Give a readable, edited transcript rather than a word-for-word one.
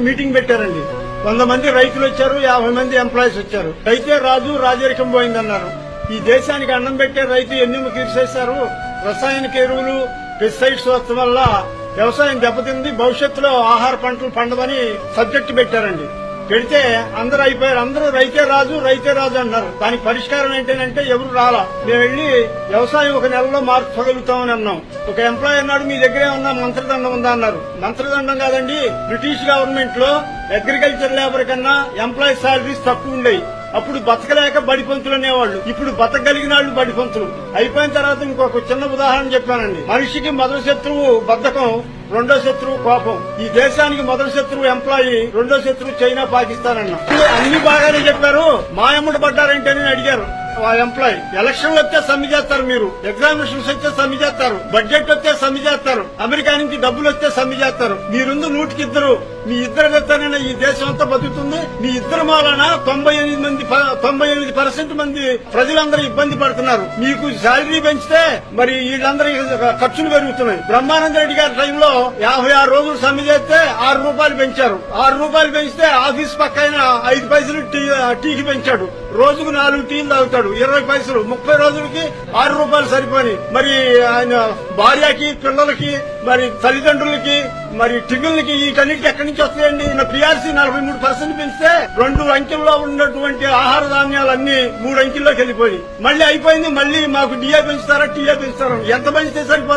Meeting పెట్టారండి. 100 మంది రైతులు వచ్చారు, 50 మంది ఎంప్లాయీస్ వచ్చారు. రైతే రాజు రాజరికం పోయిందన్నారు. ఈ దేశానికి అన్నం పెట్టే రైతు ఎన్నెమ్మ తీర్చేశారు. రసాయనిక ఎరువులు, పెస్టిసైడ్స్ వల్ల వ్యవసాయం దెబ్బతింది. భవిష్యత్తులో ఆహార పంటలు పండవని సబ్జెక్టు పెట్టారండి. పెడితే అందరూ అయిపోయారు. అందరూ రైతే రాజు అన్నారు. దానికి పరిష్కారం ఏంటంటే ఎవరు రాలా. మేము వెళ్లి వ్యవసాయం 1 నెలలో మార్చగలుగుతామని అన్నాం. ఒక ఎంప్లాయీ అన్నాడు, మీ దగ్గరే ఉన్న మంత్రిదండం ఉందా అన్నారు. మంత్రిదండం కాదండి, బ్రిటిష్ గవర్నమెంట్ లో అగ్రికల్చర్ లేబర్ కన్నా ఎంప్లాయీ సాలరీస్ తక్కువ ఉండేవి. అప్పుడు బతకలేక బడిపంతులు అనేవాళ్ళు. ఇప్పుడు బతకగలిగిన వాళ్ళు బడిపంతులు. అయిపోయిన తర్వాత ఇంకొక చిన్న ఉదాహరణ చెప్పానండి. మనిషికి మొదటి శత్రువు బద్ధకం, రెండో శత్రువు కోపం. ఈ దేశానికి మొదటి శత్రువు ఎంప్లాయీ, రెండో శత్రువు చైనా, పాకిస్తాన్ అన్న. అన్ని బాగానే చెప్పారు. మాయమ్మడి పడ్డారంటే అని అడిగారు ఆ ఎంప్లాయీ. ఎలక్షన్లు వస్తే సమ్మె చేస్తారు, మీరు ఎగ్జామినేషన్స్ వస్తే సమ్మె చేస్తారు, బడ్జెట్ వస్తే సమ్మె చేస్తారు, అమెరికా నుంచి డబ్బులు వస్తే సమ్మె చేస్తారు. మీరుందు 100కి 2. మీ ఇద్దరు వెళ్తానైనా ఈ దేశం అంతా బతుకుతుంది. మీ ఇద్దరు మూలన 98% మంది ప్రజలందరూ ఇబ్బంది పడుతున్నారు. మీకు శాలరీ పెంచితే మరి వీళ్ళందరూ ఖర్చులు పెరుగుతున్నాయి. బ్రహ్మానంద రెడ్డి గారి టైంలో 56 రోజులు సమ్మె చేస్తే 6 రూపాయలు పెంచారు. 6 రూపాయలు పెంచితే ఆఫీస్ పక్కన 5 పైసలు టీకి పెంచాడు. రోజుకు 4 టీలు తాగుతాడు, 20 పైసలు. 30 రోజులకి 6 రూపాయలు సరిపోయి. మరి ఆయన భార్యకి, పిల్లలకి, మరి తల్లిదండ్రులకి, మరి టిఫిన్లకి వీటన్నిటికి ఎక్కడి నుంచి వస్తాయండి? పిఆర్సీ 43% పెంచితే 2 అంకెల్లో ఉన్నటువంటి ఆహార ధాన్యాలన్నీ 3 అంకెల్లోకి వెళ్ళిపోయి మళ్ళీ అయిపోయింది. మళ్ళీ మాకు డిఏ పెంచుతారా, టీఏ పెంచుతారా? ఎంత పెంచితే సరిపోతుంది?